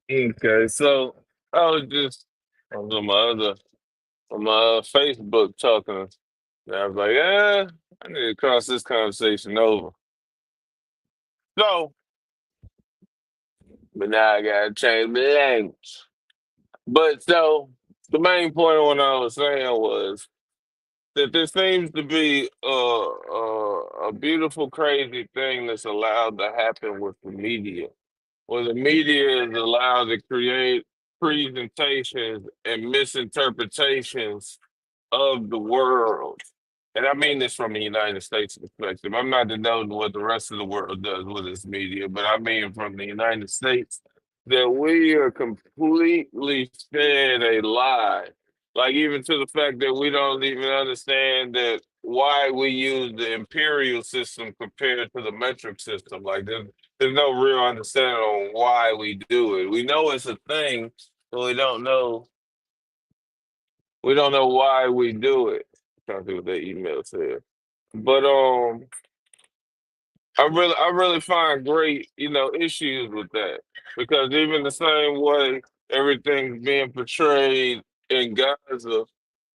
Okay, so I was on my Facebook talking. And I was like, I need to cross this conversation over. So, but now I gotta change the language. But so the main point of what I was saying was that there seems to be a beautiful, crazy thing that's allowed to happen with the media, where the media is allowed to create presentations and misinterpretations of the world. And I mean this from the United States perspective. I'm not denoting what the rest of the world does with its media, but I mean from the United States that we are completely fed a lie. Like even to the fact that we don't even understand that why we use the imperial system compared to the metric system. Like there's no real understanding on why we do it. We know it's a thing, but we don't know why we do it. Trying to see what that email said. But I really find great, issues with that. Because even the same way everything's being portrayed in Gaza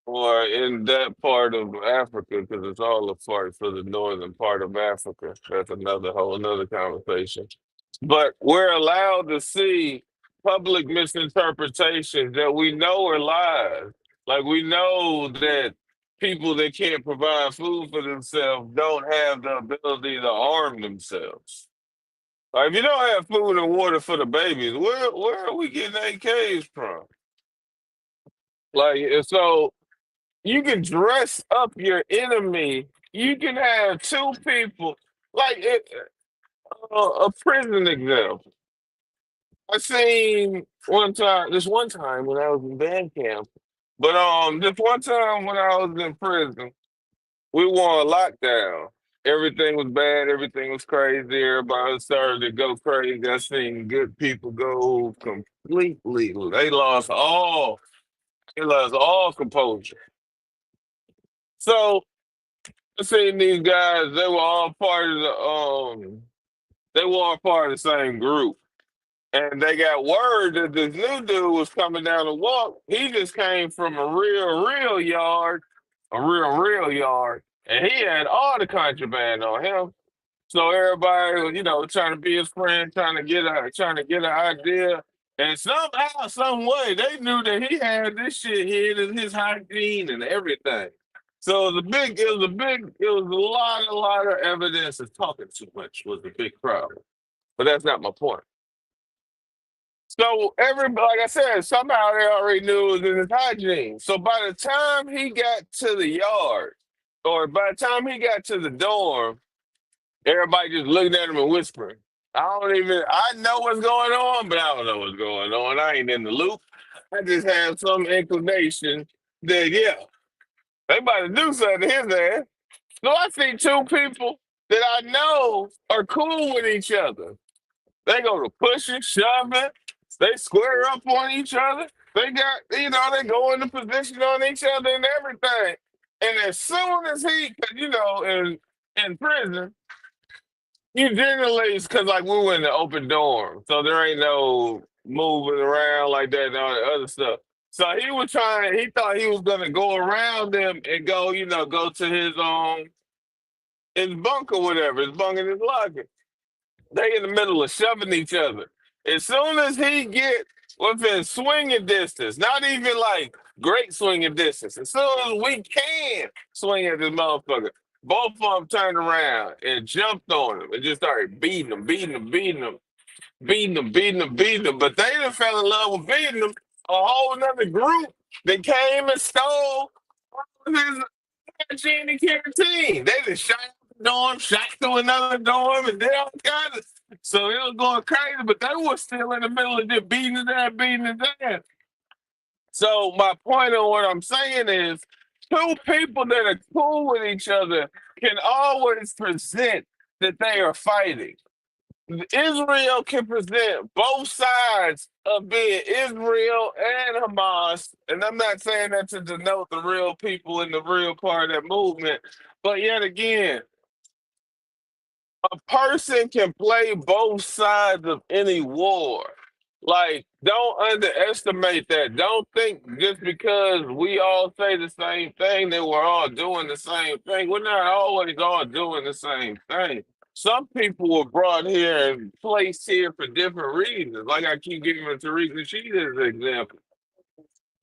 or in that part of Africa, because it's all a part for the northern part of Africa. That's another whole another conversation. But we're allowed to see public misinterpretations that we know are lies. Like we know that people that can't provide food for themselves don't have the ability to arm themselves. Like if you don't have food and water for the babies, where are we getting AKs from? Like and so you can dress up your enemy. You can have two people like a prison example. I seen this one time when I was in band camp, but this one time when I was in prison, we were on lockdown. Everything was bad. Everything was crazy. Everybody started to go crazy. I seen good people go completely. They lost all composure. So I seen these guys. They were all part of the same group. And they got word that this new dude was coming down the walk. He just came from a real yard, real yard, and he had all the contraband on him. So everybody was, trying to be his friend, trying to get an idea. And somehow, some way, they knew that he had this shit hid in his hygiene and everything. So it was a lot of evidence of talking too much was the big problem. But that's not my point. So everybody, like I said, somehow they already knew it was in his hygiene. So by the time he got to the yard, or by the time he got to the dorm, everybody just looking at him and whispering. I know what's going on, but I don't know what's going on. I ain't in the loop. I just have some inclination that, yeah, they about to do something to his ass. So I see two people that I know are cool with each other. They go to pushing, shoving. They square up on each other. They go into position on each other and everything. And as soon as in prison, you generally, because like we were in the open dorm, so there ain't no moving around like that and all that other stuff. So he thought he was gonna go around them and go to his bunk or whatever, his bunk in his locker. They in the middle of shoving each other. As soon as he get within swinging distance, not even like great swinging distance, as soon as we can swing at this motherfucker, both of them turned around and jumped on him and just started beating him, beating him, beating him, beating him, beating him, beating him. But they done fell in love with beating him. A whole another group that came and stole his Genie Canteen. They just shot the dorm, shot through another dorm, and they all kind of. So it was going crazy, but they were still in the middle of just beating his ass, beating his ass. So my point on what I'm saying is, two people that are cool with each other can always present that they are fighting. Israel can present both sides of being Israel and Hamas. And I'm not saying that to denote the real people in the real part of that movement. But yet again, a person can play both sides of any war. Like, don't underestimate that. Don't think just because we all say the same thing that we're all doing the same thing. We're not always all doing the same thing. Some people were brought here and placed here for different reasons. Like I keep giving Tariq Nasheed as an example.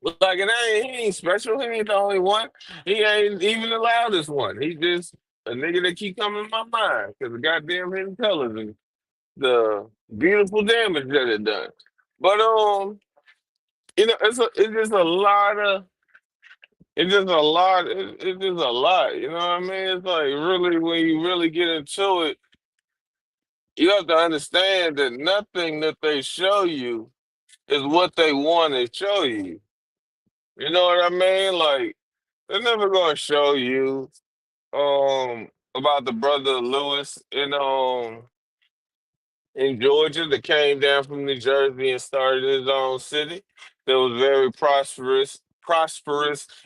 Like, and he ain't special. He ain't the only one. He ain't even the loudest one. He just a nigga that keep coming in my mind because the goddamn hidden colors and the beautiful damage that it done. But it's just a lot of it's just a lot. You know what I mean? It's like really when you really get into it, you have to understand that nothing that they show you is what they want to show you. You know what I mean? Like they're never gonna show you about the brother Lewis in Georgia that came down from New Jersey and started his own city that was very prosperous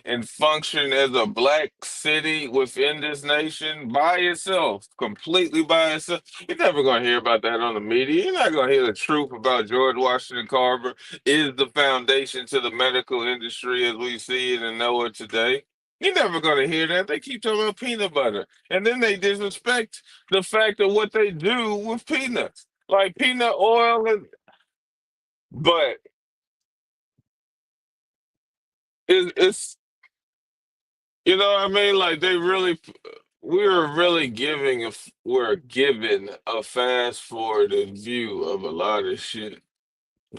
and functioned as a black city within this nation by itself, completely by itself. You're never gonna hear about that on the media. You're not gonna hear the truth about George Washington Carver is the foundation to the medical industry as we see it and know it today. You're never gonna hear that. They keep talking about peanut butter. And then they disrespect the fact of what they do with peanuts like peanut oil but it's you know what I mean like they really we're given a fast forwarded view of a lot of shit.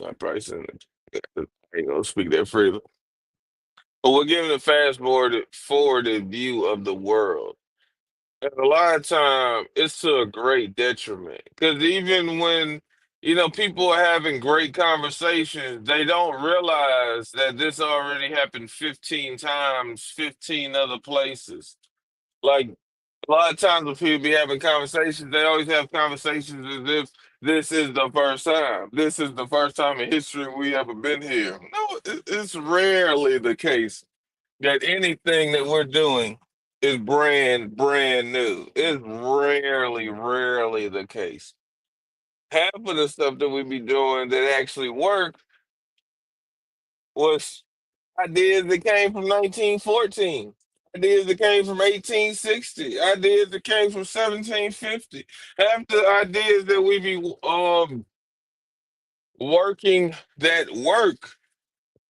I probably ain't gonna speak that freely, but we're given a fast forwarded view of the world. And a lot of time, it's to a great detriment. Because even when, people are having great conversations, they don't realize that this already happened 15 times, 15 other places. Like, a lot of times when people be having conversations, they always have conversations as if this is the first time. This is the first time in history we ever been here. No, it's rarely the case that anything that we're doing is brand new. It's rarely the case. Half of the stuff that we be doing that actually work was ideas that came from 1914, ideas that came from 1860, ideas that came from 1750. Half the ideas that we be working that work.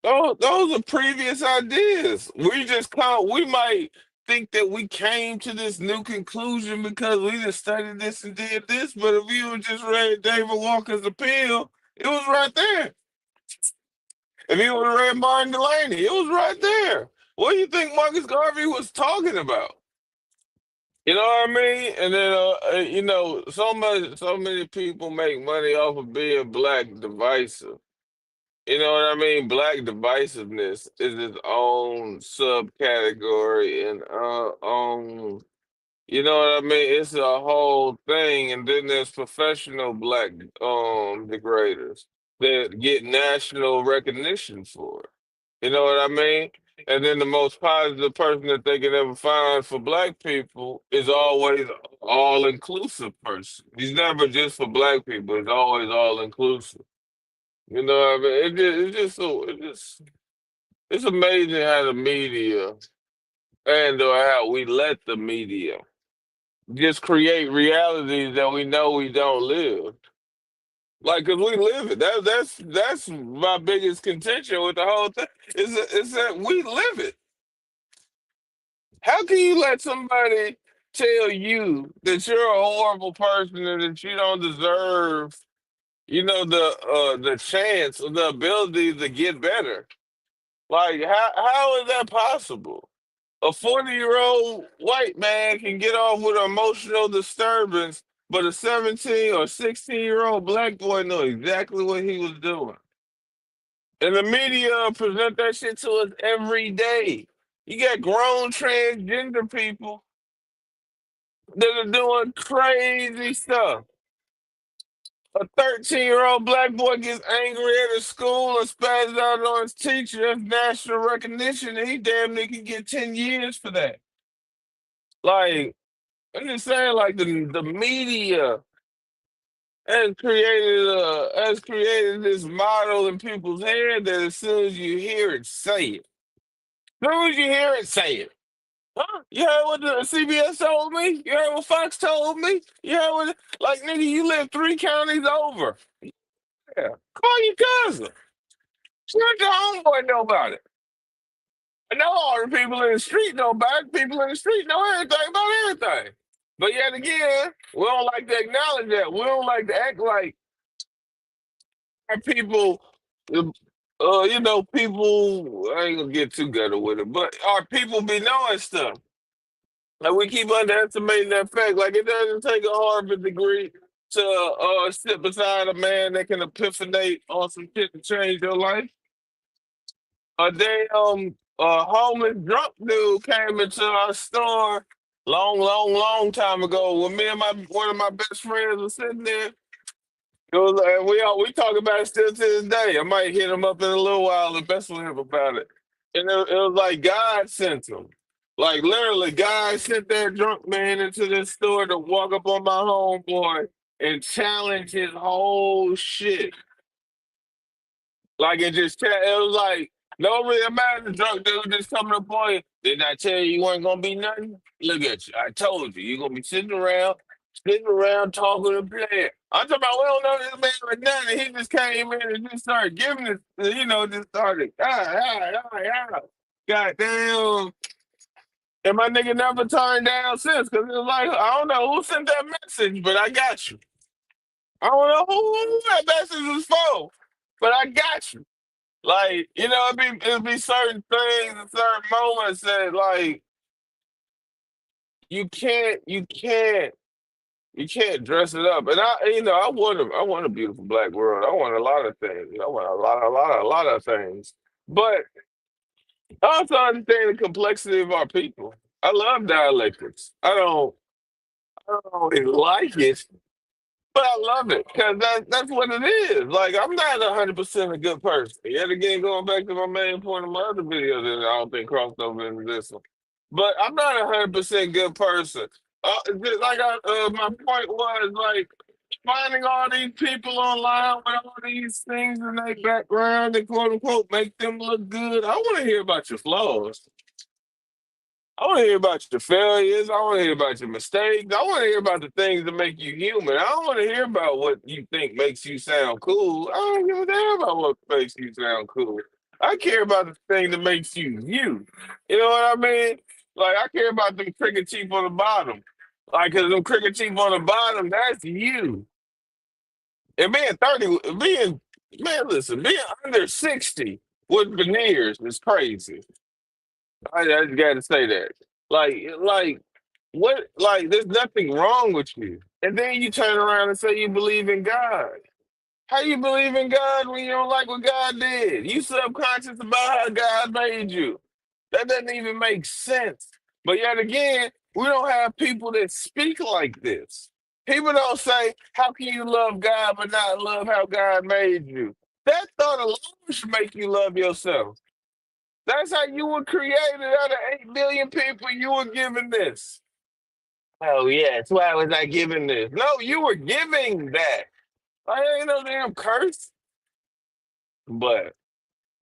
Those are previous ideas. We might think that we came to this new conclusion because we just studied this and did this, but if you just read David Walker's appeal, it was right there. If you would have read Martin Delaney, it was right there. What do you think Marcus Garvey was talking about? You know what I mean? And then, so many people make money off of being black divisive. You know what I mean? Black divisiveness is its own subcategory and you know what I mean? It's a whole thing. And then there's professional black degraders that get national recognition for it. You know what I mean? And then the most positive person that they can ever find for black people is always all inclusive person. He's never just for black people, it's always all inclusive. You know what I mean? It's amazing how the media and or how we let the media just create realities that we know we don't live. Like, cause we live it. That's my biggest contention with the whole thing. Is that we live it. How can you let somebody tell you that you're a horrible person and that you don't deserve, the chance or the ability to get better? Like, how is that possible? A 40-year-old white man can get off with emotional disturbance, but a 17 or 16-year-old black boy know exactly what he was doing. And the media present that shit to us every day. You got grown transgender people that are doing crazy stuff. A 13-year-old black boy gets angry at his school and spazzes out on his teacher. That's national recognition, and he damn near can get 10 years for that. Like, I'm just saying, like the media has created this model in people's head that as soon as you hear it, say it. As soon as you hear it, say it. Huh? You heard what the CBS told me? You heard what Fox told me? You heard what, like, nigga, you live 3 counties over. Yeah. Call your cousin. Let your homeboy know about it. I know all the people in the street know about it. People in the street know everything about everything. But yet again, we don't like to acknowledge that. We don't like to act like our people, people, I ain't gonna get too ghetto with it, but our people be knowing stuff. Like we keep underestimating that fact. Like it doesn't take a Harvard degree to sit beside a man that can epiphanate on some shit to change your life. A damn homeless drunk dude came into our store long time ago when me and my one of my best friends was sitting there. It was like we talk about it still to this day. I might hit him up in a little while and mess with him about it. And it was like God sent him. Like literally, God sent that drunk man into this store to walk up on my homeboy and challenge his whole shit. Like it was like, no real matter, drunk dude just coming up on you. Didn't I tell you weren't gonna be nothing? Look at you. I told you, you're gonna be sitting around talking and playing. I'm talking about we don't know this man or nothing. He just came in and just started giving it, just started, God damn. And my nigga never turned down since, because it was like, I don't know who sent that message, but I got you. I don't know who that message was for, but I got you. Like, it'd be certain things and certain moments that like you can't dress it up. And I want a beautiful black world. I want a lot of things. I want a lot of things. But I also understand the complexity of our people. I love dialectics. I don't really like it, but I love it because that's what it is. Like I'm not 100% a good person. Yet again, going back to my main point of my other video that I don't think crossed over into this one. But I'm not 100% good person. My point was like finding all these people online with all these things in their background that quote unquote make them look good. I want to hear about your flaws. I want to hear about your failures. I want to hear about your mistakes. I want to hear about the things that make you human. I don't want to hear about what you think makes you sound cool. I don't give a damn about what makes you sound cool. I care about the thing that makes you you. You know what I mean? Like I care about them cricket teeth on the bottom. Like, cause them cricket teeth on the bottom, that's you. And being 30, being under 60 with veneers is crazy. I just got to say that. Like, what? Like, there's nothing wrong with you. And then you turn around and say you believe in God. How you believe in God when you don't like what God did? You subconscious about how God made you. That doesn't even make sense. But yet again, we don't have people that speak like this. People don't say, "How can you love God but not love how God made you?" That thought alone should make you love yourself. That's how you were created out of 8 billion people. You were given this. Oh, yes. Why was I given this? No, you were giving that. I ain't no damn curse. But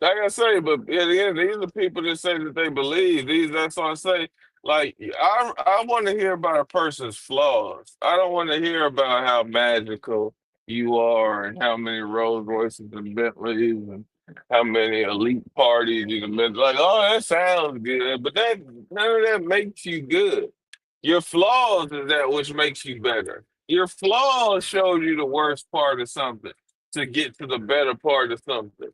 like I say, but at the end, these are people that say that they believe. That's why I say, like, I want to hear about a person's flaws. I don't want to hear about how magical you are and how many Rolls Royces and Bentleys and how many elite parties you've been. Like, oh, that sounds good, but that none of that makes you good. Your flaws is that which makes you better. Your flaws show you the worst part of something to get to the better part of something.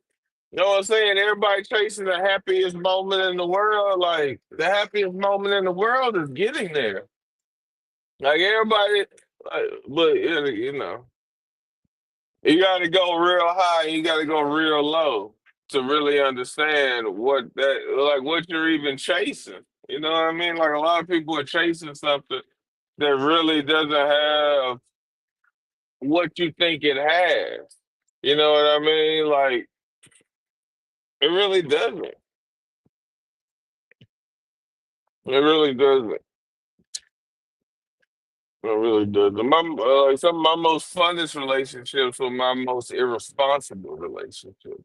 You know what I'm saying? Everybody chasing the happiest moment in the world. Like the happiest moment in the world is getting there. Like everybody, but you got to go real high. You got to go real low to really understand what you're even chasing. You know what I mean? Like a lot of people are chasing something that really doesn't have what you think it has. You know what I mean? Like it really doesn't. It really doesn't. I really do. Like some of my most funnest relationships were my most irresponsible relationships.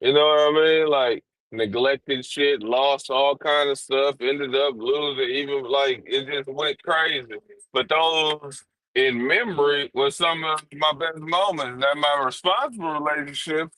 You know what I mean? Like neglected shit, lost all kind of stuff, ended up losing, even like it just went crazy. But those in memory were some of my best moments. Now my responsible relationships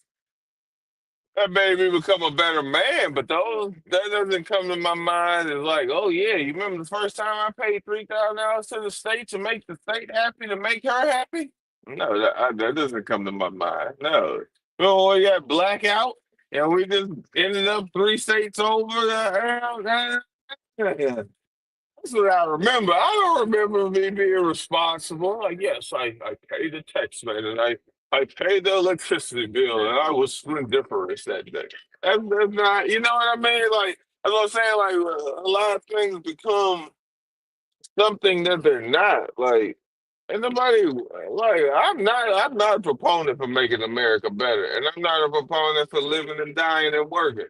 that made me become a better man, but those that doesn't come to my mind as like, oh yeah, you remember the first time I paid $3,000 to the state to make the state happy, to make her happy? No, that doesn't come to my mind. No. Well, we got blackout and we just ended up three states over. That's what I remember. I don't remember me being responsible. Like, yes, I paid the tax man and I paid the electricity bill and I was splendiferous that day. That's not, you know what I mean? Like, as I was saying, like, a lot of things become something that they're not. Like, and nobody, like, I'm not a proponent for making America better, and I'm not a proponent for living and dying and working.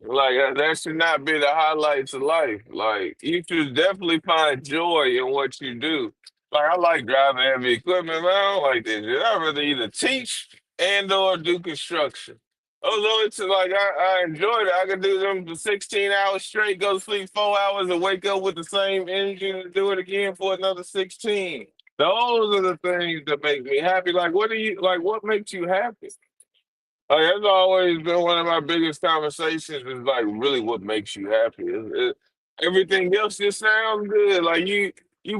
Like that should not be the highlights of life. Like you should definitely find joy in what you do. Like I like driving heavy equipment, but I don't like that shit. I'd rather either teach and or do construction. Although it's like I enjoyed it. I could do them for 16 hours straight, go to sleep 4 hours and wake up with the same engine and do it again for another 16. Those are the things that make me happy. Like what do you like what makes you happy? Like that's always been one of my biggest conversations is like really what makes you happy. Everything else just sounds good. Like you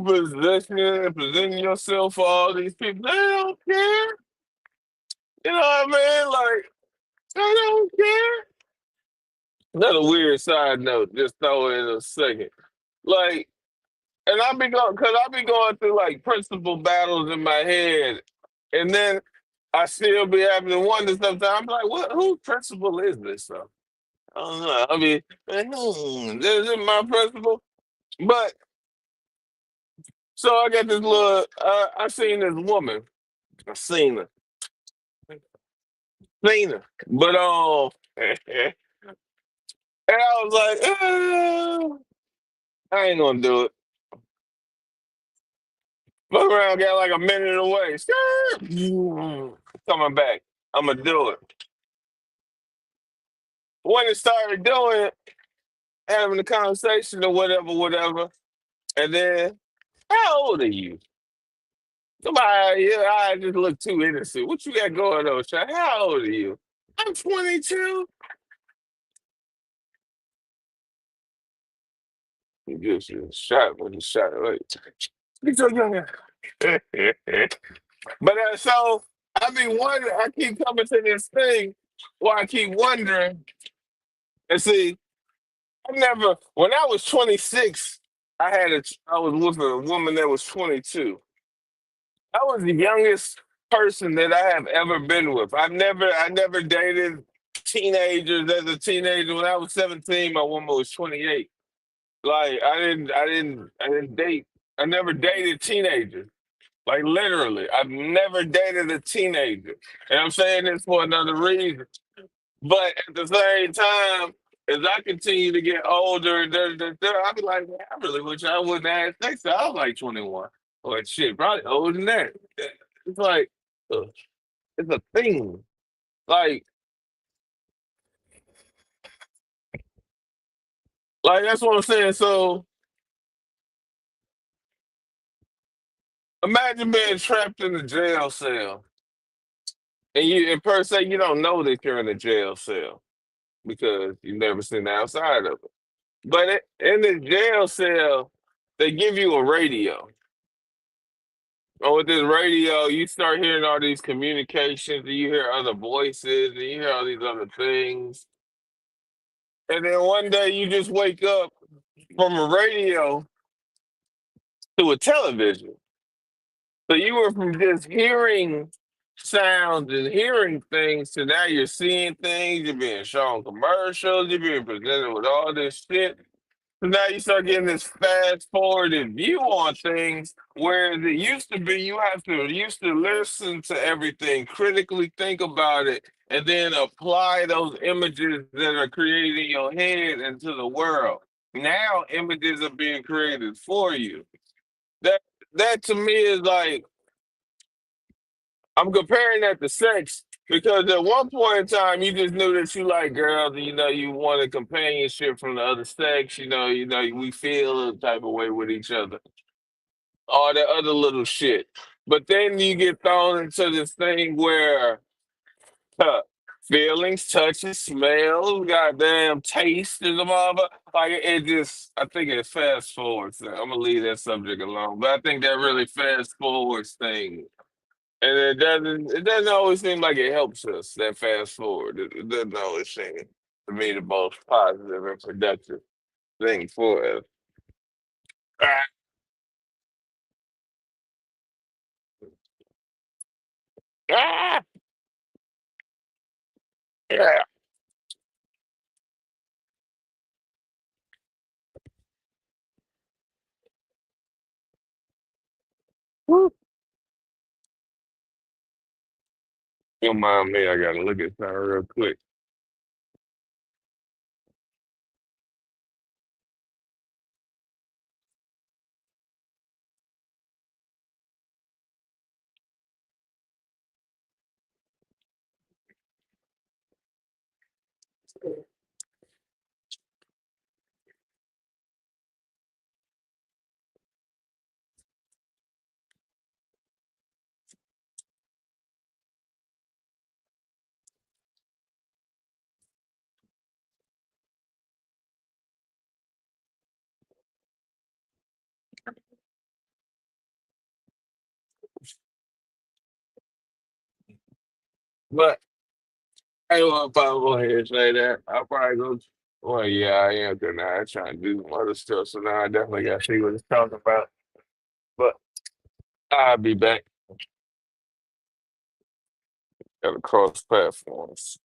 positioning and presenting yourself for all these people. They don't care. You know what I mean? Like they don't care. Another weird side note, just throw in a second. Like, and I be going through like principal battles in my head, and then I still be having to wonder sometimes. I'm like, what? Whose principle is this? Though? I don't know. I mean, this is my principle. But so I got this little. I seen this woman. I seen her. But and I was like, I ain't gonna do it. Look around, got like a minute away. Coming back. I'm gonna do it. When it started doing it, having the conversation or whatever, and then, how old are you? Somebody, yeah, I just look too innocent. What you got going on, Sean? How old are you? I'm 22. You just a shot with a shot. Like, you so young. But so I be wondering. I keep coming to this thing where I keep wondering. And see, I never. When I was 26, I was with a woman that was 22. I was the youngest person that I have ever been with. I never dated teenagers as a teenager. When I was 17, my woman was 28. Like I didn't date. I never dated teenagers. Like literally, I've never dated a teenager. And I'm saying this for another reason. But at the same time, as I continue to get older, I'll be like, man, I really wish I wouldn't have sex. I was like 21. Or shit, probably older than that. It's like, ugh, it's a thing. Like, like that's what I'm saying. So imagine being trapped in a jail cell, and and per se, you don't know that you're in a jail cell because you've never seen the outside of it. But in the jail cell, they give you a radio. And with this radio, you start hearing all these communications, and you hear other voices, and you hear all these other things. And then one day you just wake up from a radio to a television. So you were from just hearing sounds and hearing things to now you're seeing things, you're being shown commercials, you're being presented with all this shit. So now you start getting this fast forwarded view on things, whereas it used to be you have to used to listen to everything, critically think about it, and then apply those images that are created in your head into the world. Now images are being created for you. That that to me is like I'm comparing that to sex because at one point in time you just knew that you like girls and you wanted companionship from the other sex, we feel a type of way with each other. All that other little shit. But then you get thrown into this thing where huh, feelings, touches, smells, goddamn taste is a mother. Like it just, I think it fast forwards. I'm gonna leave that subject alone, but I think that really fast forwards thing, and it doesn't always seem like it helps us. That fast forward, it doesn't always seem to me the most positive and productive thing for us. Ah, ah, yeah. Woo. You don't mind me? I gotta look at something real quick. But I ain't want to probably go ahead and say that. I'll probably go. Well, yeah, I am good now. I'm trying to do some other stuff, so now I definitely got to see what it's talking about. But I'll be back at the cross platforms.